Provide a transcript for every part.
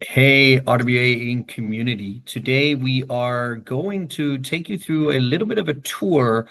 Hey, RWA Inc. community. Today we are going to take you through a little bit of a tour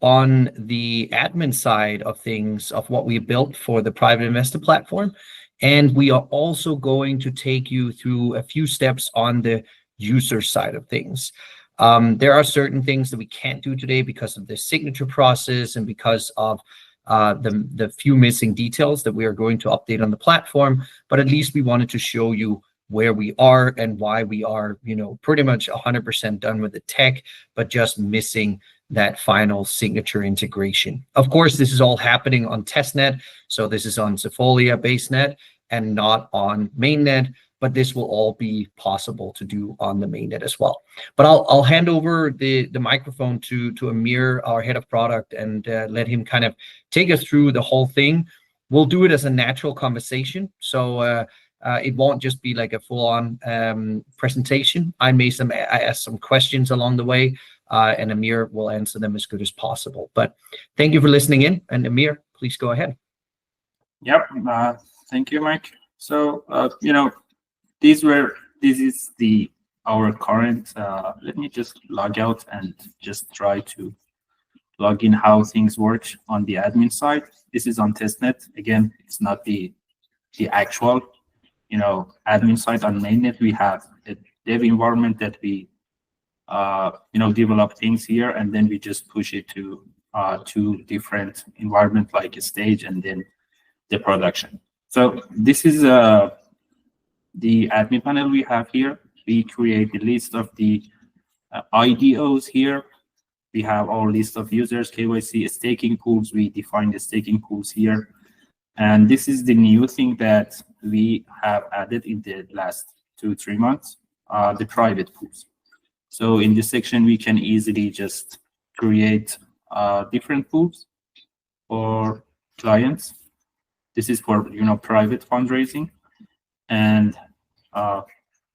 on the admin side of things of what we built for the private investor platform. And we are also going to take you through a few steps on the user side of things. There are certain things that we can't do today because of the signature process and because of the few missing details that we are going to update on the platform, but at least we wanted to show you where we are and why we are, pretty much 100% done with the tech, but just missing that final signature integration. Of course, this is all happening on testnet. So this is on Sefolia basenet and not on mainnet, but this will all be possible to do on the mainnet as well. But I'll hand over the microphone to Amir, our head of product, and let him kind of take us through the whole thing. We'll do it as a natural conversation. So it won't just be like a full-on presentation. I asked some questions along the way, and Amir will answer them as good as possible. But thank you for listening in, and Amir, please go ahead. Yep, thank you, Mike. So this is our current. Let me just log out and just try to log in how things work on the admin side. This is on testnet. Again, it's not the actual admin side. On mainnet. We have a dev environment that we develop things here, and then we just push it to two different environments like a stage and then the production. So this is the admin panel we have here. We create a list of the IDOs here. We have our list of users, KYC, staking pools. We define the staking pools here. And this is the new thing that we have added in the last 2-3 months, the private pools. So in this section, we can easily just create different pools for clients. This is for private fundraising, and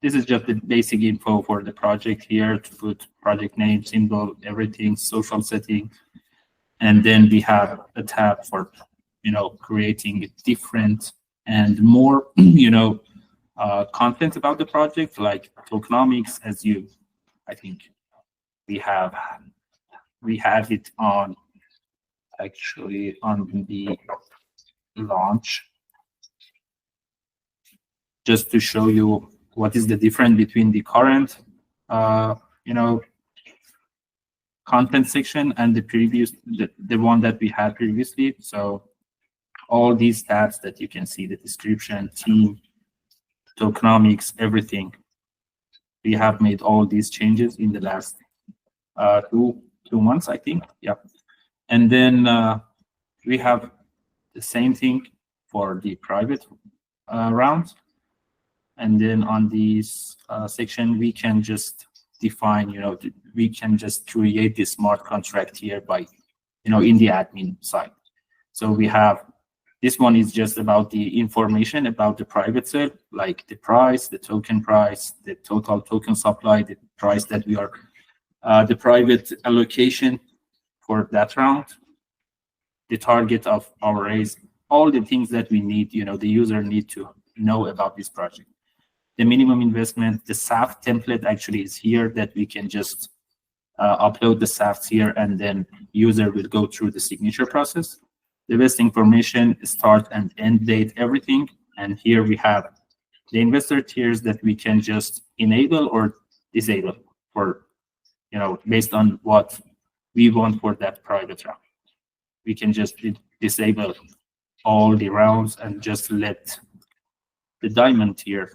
this is just the basic info for the project here to put project name, symbol, everything, social setting, and then we have a tab for creating different and more content about the project, like tokenomics. I think we have it on the launch, just to show you what is the difference between the current content section and the previous, the one that we had previously. So all these tabs that you can see, the description, team, tokenomics, everything, we have made all these changes in the last two months, I think. Yeah. And then we have the same thing for the private rounds. And then on this section, we can just define, we can just create this smart contract here by, in the admin side. So we have, this one is just about the information about the private sale, like the price, the token price, the total token supply, the price that we are, the private allocation for that round, the target of our raise, all the things that we need, the user need to know about this project. The minimum investment, the SAFT template actually is here that we can just upload the SAFTs here, and then user will go through the signature process. The best information, start and end date, everything. And here we have the investor tiers that we can just enable or disable for, based on what we want for that private round. We can just disable all the rounds and just let the diamond tier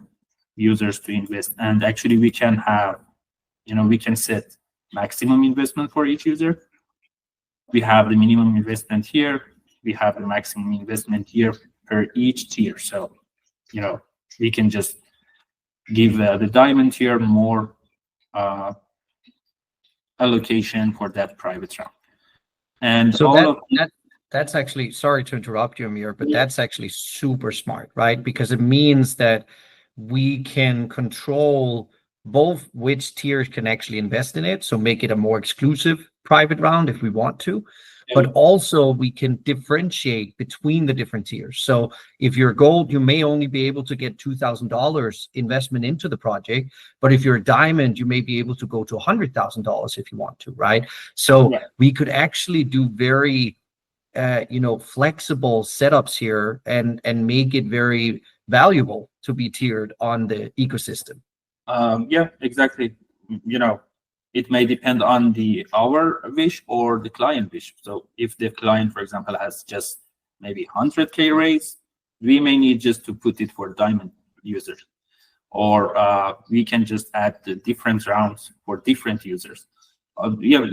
users to invest. And actually we can have, we can set maximum investment for each user. We have the minimum investment here. We have the maximum investment here per each tier. So, we can just give the diamond tier more allocation for that private round. And so that's actually, sorry to interrupt you, Amir, but that's actually super smart, right? Because it means that we can control both which tiers can actually invest in it, so make it a more exclusive private round if we want to, but also we can differentiate between the different tiers. So if you're gold, you may only be able to get $2,000 investment into the project, but if you're a diamond, you may be able to go to $100,000 if you want to, right? So we could actually do very flexible setups here and make it very valuable to be tiered on the ecosystem. Yeah, exactly. It may depend on our wish or the client wish. So if the client, for example, has just maybe 100K raise, we may need just to put it for diamond users, or we can just add the different rounds for different users. Yeah,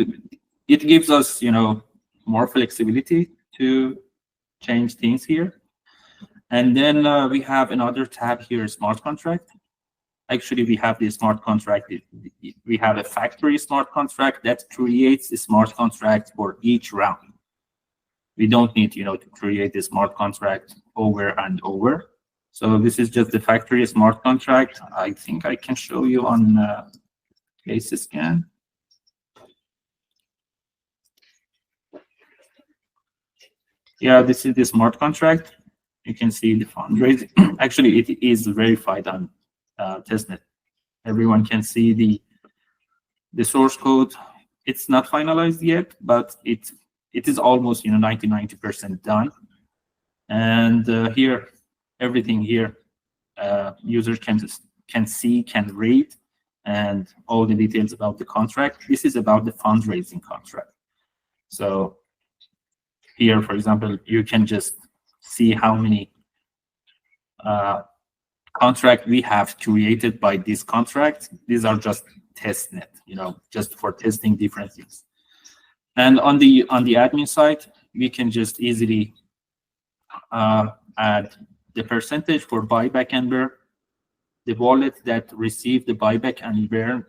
it gives us, more flexibility to change things here. And then we have another tab here, smart contract. Actually, we have the smart contract. We have a factory smart contract that creates a smart contract for each round. We don't need, to create a smart contract over and over. So this is just the factory smart contract. I think I can show you on case scan. Yeah, this is the smart contract. You can see the fundraising. Actually, it is verified on testnet. Everyone can see the source code. It's not finalized yet, but it is almost 90% done. And here, everything here, users can see, can read, and all the details about the contract. This is about the fundraising contract. So here, for example, you can just see how many contract we have created by this contract. These are just testnet, just for testing different things. And on the admin side, we can just easily add the percentage for buyback and burn, the wallet that received the buyback and burn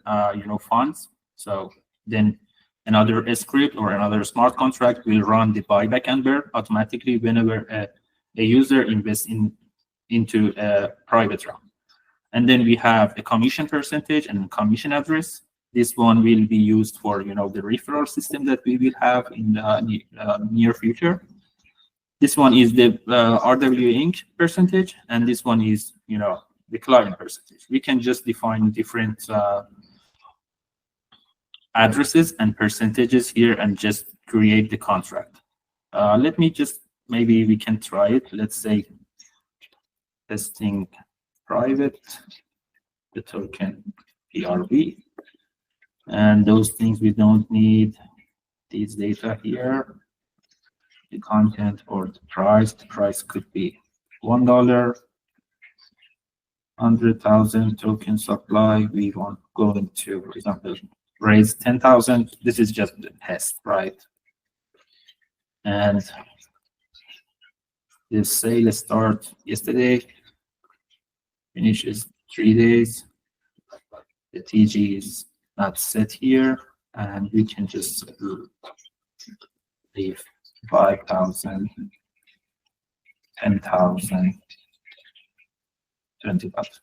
funds. So then another script or another smart contract will run the buyback and burn automatically whenever a user invests into a private round. And then we have a commission percentage and commission address. This one will be used for the referral system that we will have in the near future. This one is the RWA Inc. percentage, and this one is the client percentage. We can just define different addresses and percentages here and just create the contract. Let me just, maybe we can try it. Let's say testing private, the token PRV, and those things we don't need these data here. The content or the price. The price could be $1, 100,000 token supply. We want going to, for example, raise 10,000. This is just the test, right? And this sale start yesterday, finishes 3 days. The TG is not set here, and we can just leave 5,000, 10,000, 20,000.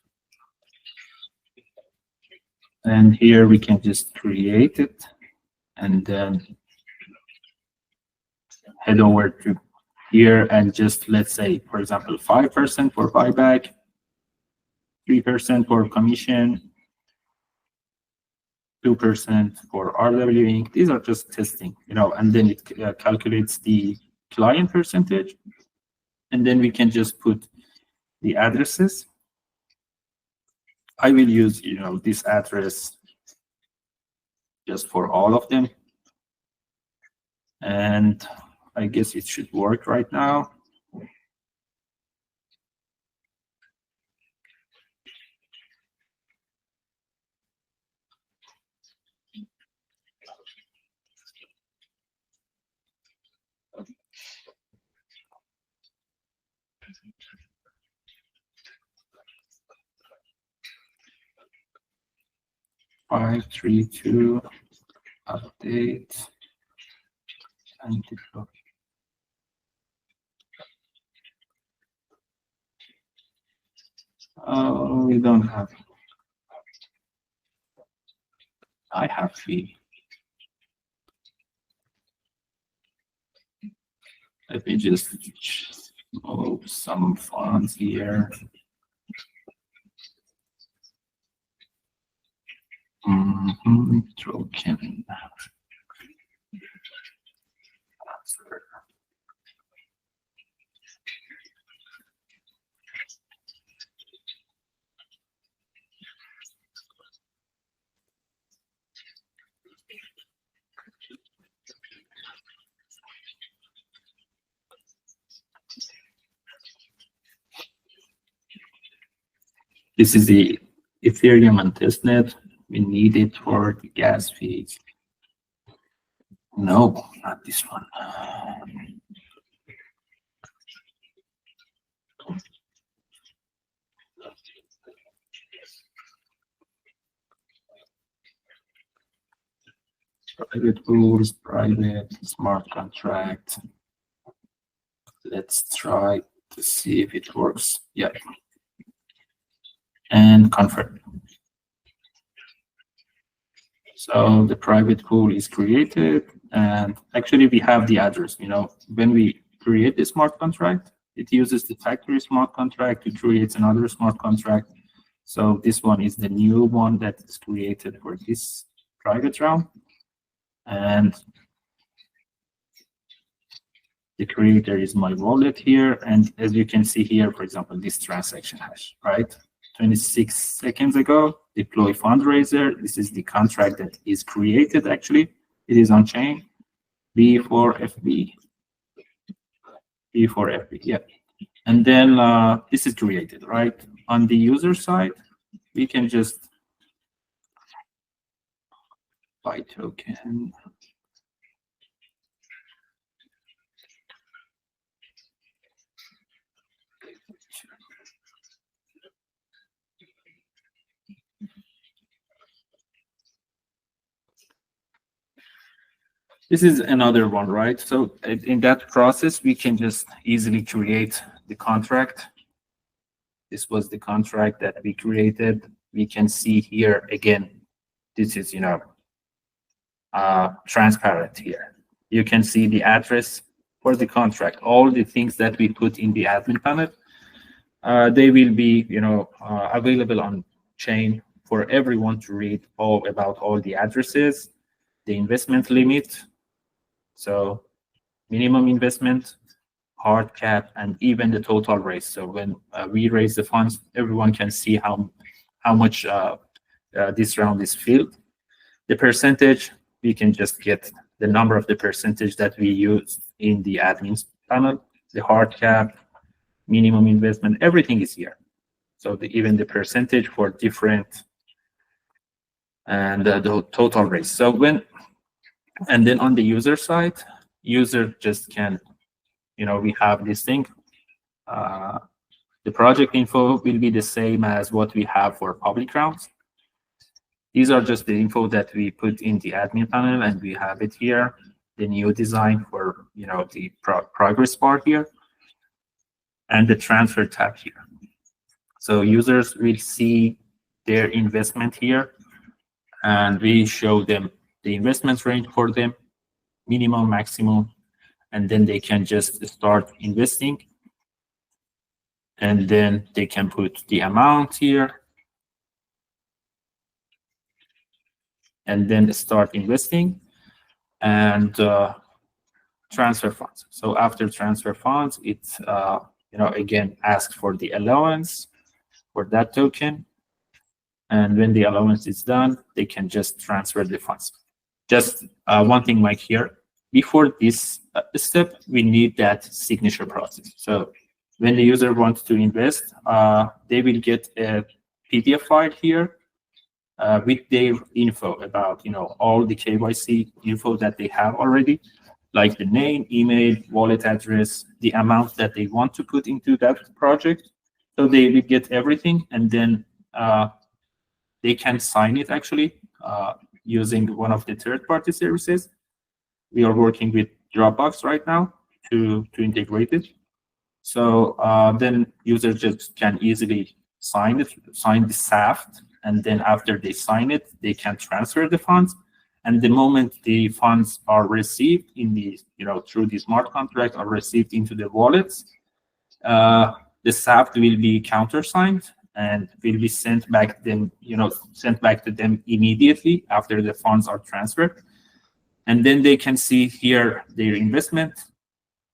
And here we can just create it and then head over to here and just, let's say, for example, 5% for buyback, 3% for commission, 2% for RWA Inc. These are just testing, and then it calculates the client percentage. And then we can just put the addresses. I will use, this address just for all of them. And I guess it should work right now. Five, 3, 2, update, and deploy. Oh, we don't have. I have fee. Let me just move some funds here. Token. This is the Ethereum and testnet. We need it for the gas fees. No, not this one. Private rules, private smart contract. Let's try to see if it works. Yeah. And confirm. So the private pool is created, and actually we have the address. When we create the smart contract, it uses the factory smart contract to create another smart contract. So this one is the new one that is created for this private round. And the creator is my wallet here. And as you can see here, for example, this transaction hash, right? 26 seconds ago, deploy fundraiser. This is the contract that is created, actually. It is on chain. B4FB. B4FB, yeah. And then this is created, right? On the user side, we can just buy token. This is another one, right? So in that process, we can just easily create the contract. This was the contract that we created. We can see here again, this is, transparent here. You can see the address for the contract. All the things that we put in the admin panel, they will be, available on chain for everyone to read all about all the addresses, the investment limit. So minimum investment, hard cap, and even the total raise. So when we raise the funds, everyone can see how much this round is filled. The percentage, we can just get the number of the percentage that we use in the admin panel, the hard cap, minimum investment, everything is here. So even the percentage for different, and the total raise. So and then on the user side, user just can, we have this thing. The project info will be the same as what we have for public rounds. These are just the info that we put in the admin panel, and we have it here. The new design for, the progress bar here, and the transfer tab here. So users will see their investment here, and we show them the investment range for them, minimum, maximum, and then they can just start investing. And then they can put the amount here, and then start investing and transfer funds. So after transfer funds, it again asks for the allowance for that token. And when the allowance is done, they can just transfer the funds. Just one thing, Mike, here. Before this step, we need that signature process. So when the user wants to invest, they will get a PDF file here with their info about, all the KYC info that they have already, like the name, email, wallet address, the amount that they want to put into that project. So they will get everything, and then they can sign it actually using one of the third-party services. We are working with Dropbox right now to integrate it. So then users just can easily sign the SAFT, and then after they sign it, they can transfer the funds, And the moment the funds are received in the, through the smart contract, are received into the wallets, the SAP will be countersigned and will be sent back to them immediately after the funds are transferred. And then they can see here their investment,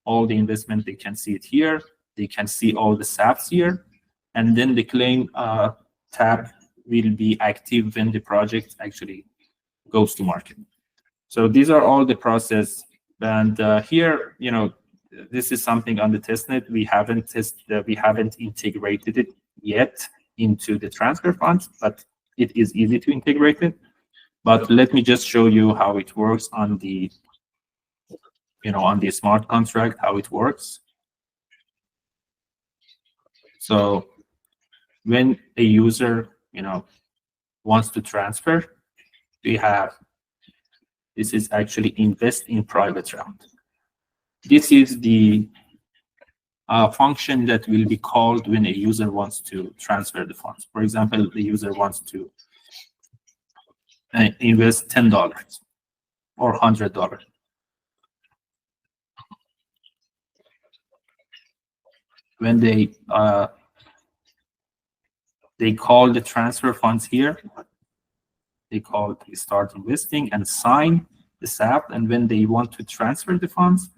all the investment, they can see it here. They can see all the SAPs here. And then the claim tab will be active when the project actually goes to market. So these are all the process. And here, this is something on the testnet. We haven't integrated it yet into the transfer funds, but it is easy to integrate it. But let me just show you how it works on the, on the smart contract, how it works. So when a user, wants to transfer, this is actually invest in private round. This is the function that will be called when a user wants to transfer the funds. For example, the user wants to invest $10 or $100. When they call the transfer funds here, they start investing and sign the SAP. And when they want to transfer the funds,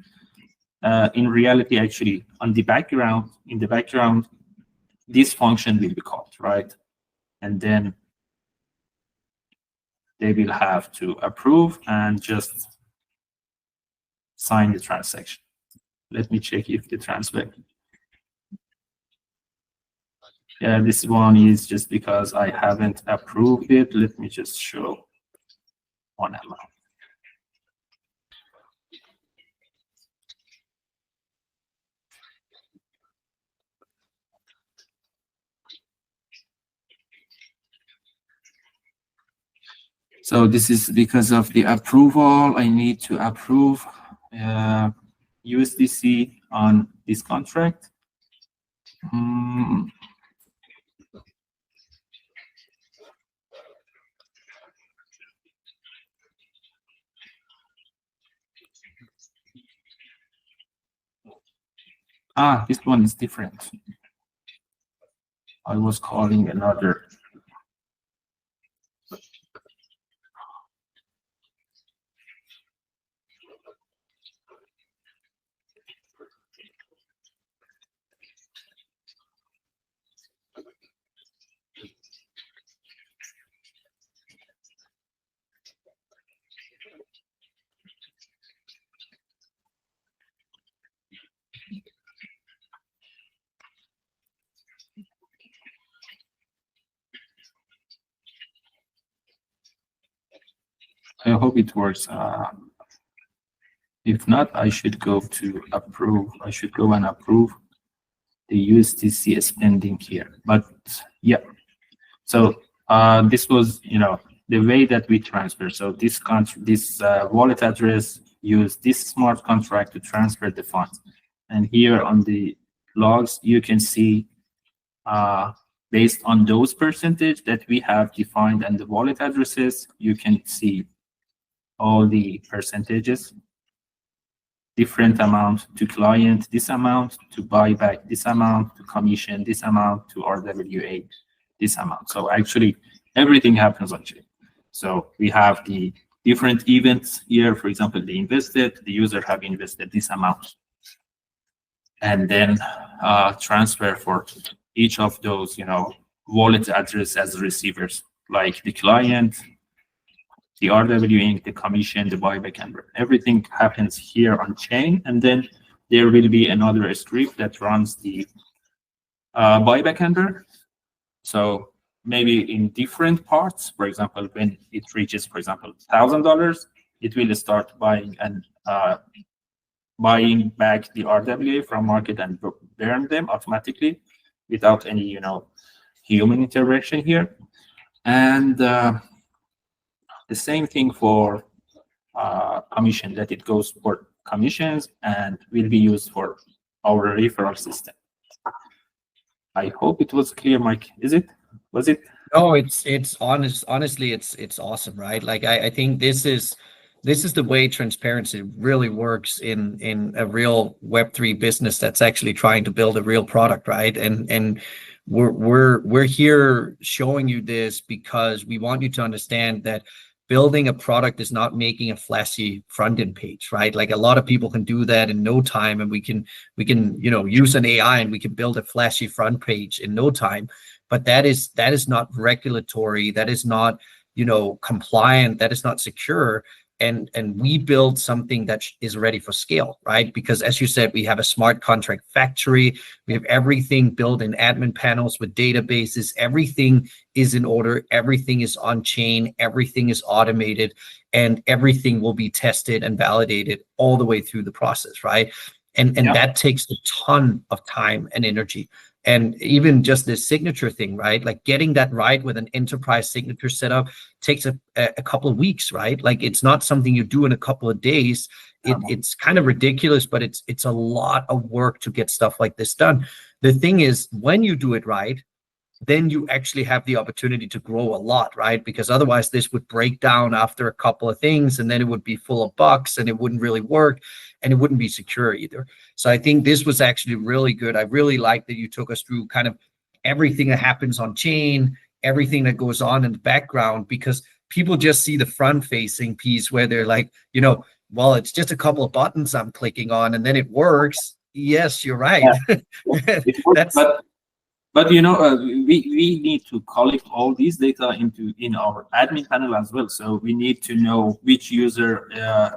in reality, actually, in the background, this function will be called, right? And then they will have to approve and just sign the transaction. Let me check if the transfer. Yeah, this one is just because I haven't approved it. Let me just show one amount. So this is because of the approval. I need to approve USDC on this contract. This one is different. I was calling another. I hope it works. If not, I should go to approve. I should go and approve the USDC spending here. But yeah, so this was, the way that we transfer. So this wallet address use this smart contract to transfer the funds. And here on the logs, you can see based on those percentage that we have defined and the wallet addresses, you can see all the percentages, different amount to client, this amount to buyback, this amount to commission, this amount to RWA, this amount. So actually everything happens on chain. So we have the different events here. For example, the user have invested this amount, and then transfer for each of those, wallet address as receivers, like the client, the RWA, the commission, the buyback, and everything happens here on chain. And then there will be another script that runs the buyback handler. So maybe in different parts, for example, when it reaches, for example, $1,000, it will start buying and buying back the RWA from market and burn them automatically without any, human intervention here. And the same thing for commission, that it goes for commissions and will be used for our referral system. I hope it was clear, Mike. Was it? No, honestly, it's awesome, right? Like I think this is the way transparency really works in a real Web3 business that's actually trying to build a real product, right? And we're here showing you this because we want you to understand that building a product is not making a flashy front end page, right? Like a lot of people can do that in no time, and we can use an AI and we can build a flashy front page in no time. But that is not regulatory, that is not compliant, that is not secure. And we build something that is ready for scale, right? Because as you said, we have a smart contract factory, we have everything built in admin panels with databases, everything is in order, everything is on chain, everything is automated, and everything will be tested and validated all the way through the process, right? And Yeah. that takes a ton of time and energy. And even just this signature thing, right? Like getting that right with an enterprise signature setup takes a couple of weeks, right? Like it's not something you do in a couple of days. It's kind of ridiculous, but it's a lot of work to get stuff like this done. The thing is, when you do it right, then you actually have the opportunity to grow a lot, right? Because otherwise this would break down after a couple of things, and then it would be full of bugs and it wouldn't really work, and it wouldn't be secure either. So I think this was actually really good. I really like that you took us through kind of everything that happens on chain, everything that goes on in the background, because people just see the front facing piece where they're like, well, it's just a couple of buttons I'm clicking on and then it works. Yes, you're right. Yeah. It works, That's but we need to collect all these data in our admin panel as well. So we need to know which user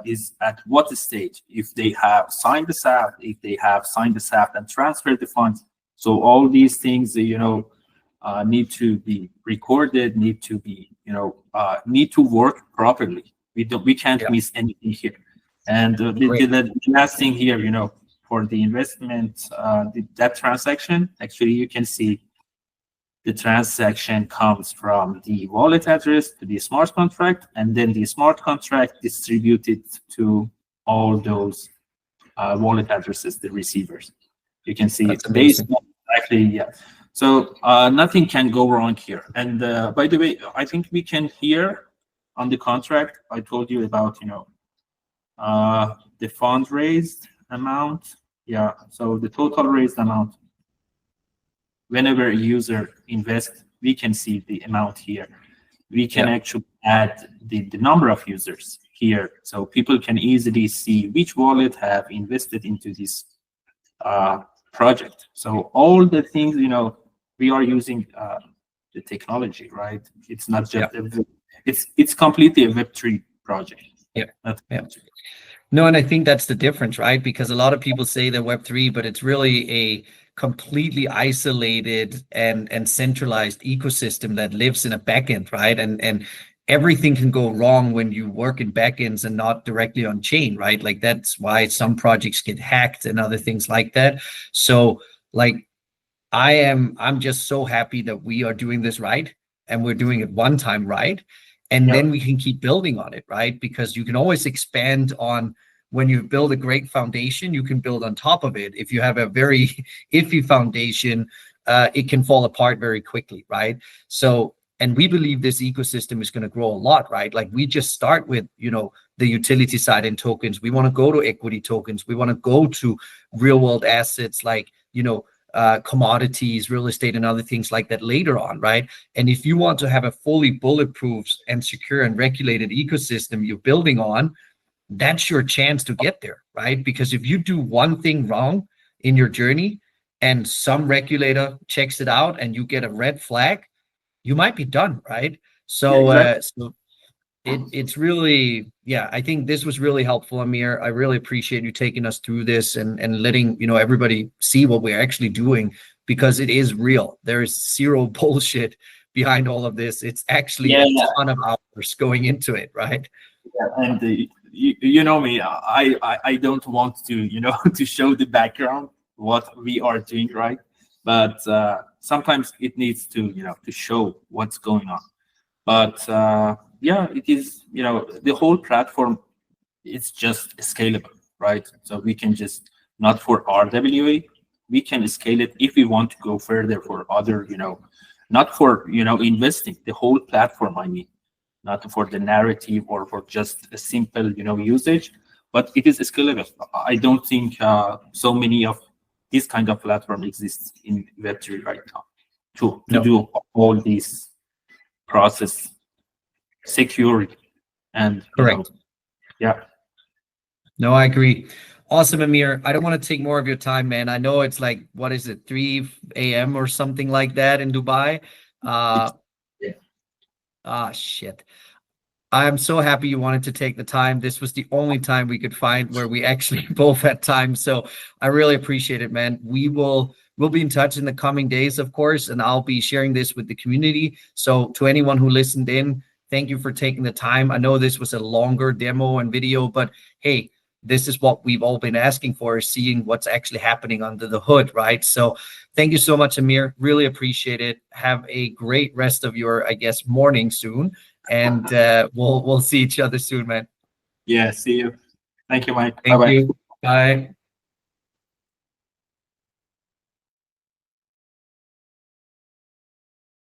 is at what stage, if they have signed the SAP, if they have signed the SAP and transferred the funds. So all these things, need to be recorded, need to be, need to work properly. We can't yeah, miss anything here. And great. the last thing here, for the investment, that transaction, actually, you can see the transaction comes from the wallet address to the smart contract, and then the smart contract distributed to all those wallet addresses, the receivers. You can see That's based amazing. on exactly, yeah. So nothing can go wrong here. And by the way, I think we can hear on the contract, I told you about, the fund raised amount. Yeah, so the total raised amount, whenever a user invests, we can see the amount here. We can Yeah. actually add the number of users here, so people can easily see which wallet have invested into this project. So all the things, we are using the technology, right? It's not Yeah. just it's completely a Web3 project. Yeah. Not- Yeah. No, and I think that's the difference, right? Because a lot of people say they're Web3, but it's really a completely isolated and centralized ecosystem that lives in a backend, right? And everything can go wrong when you work in backends and not directly on chain, right? Like that's why some projects get hacked and other things like that. So like I'm just so happy that we are doing this right, and we're doing it one time right, and yeah, then we can keep building on it, right? Because you can always expand on, when you build a great foundation, you can build on top of it. If you have a very iffy foundation, it can fall apart very quickly, right? So, and we believe this ecosystem is going to grow a lot, right? Like we just start with, the utility side in tokens. We want to go to equity tokens. We want to go to real world assets like, commodities, real estate, and other things like that later on, right? And if you want to have a fully bulletproof and secure and regulated ecosystem you're building on, that's your chance to get there, right? Because if you do one thing wrong in your journey and some regulator checks it out and you get a red flag, you might be done, right? yeah, So, exactly. it's really, yeah, I think this was really helpful, Amir. I really appreciate you taking us through this and letting everybody see what we're actually doing, because it is real. There is zero bullshit behind all of this. It's actually Yeah, a yeah. ton of hours going into it, right? And you know me, I don't want to, to show the background, what we are doing, right? But sometimes it needs to, to show what's going on. But yeah, it is, the whole platform, it's just scalable, right? So we can just, not for RWA, we can scale it if we want to go further for other, not for, investing, the whole platform, I mean, not for the narrative or for just a simple, usage, but it is scalable. I don't think so many of this kind of platform exists in Web3 right now to No. do all these process securely and Correct. yeah. No, I agree. Awesome, Amir. I don't want to take more of your time, man. I know it's like, what is it, 3 a.m. or something like that in Dubai. Shit. I'm so happy you wanted to take the time. This was the only time we could find where we actually both had time. So I really appreciate it, man. We'll be in touch in the coming days, of course, and I'll be sharing this with the community. So to anyone who listened in, thank you for taking the time. I know this was a longer demo and video, but hey, this is what we've all been asking for, is seeing what's actually happening under the hood, right? So thank you so much, Amir. Really appreciate it. Have a great rest of your, I guess, morning soon. And we'll see each other soon, man. Yeah, see you. Thank you, Mike. Thank Bye-bye. you. Bye.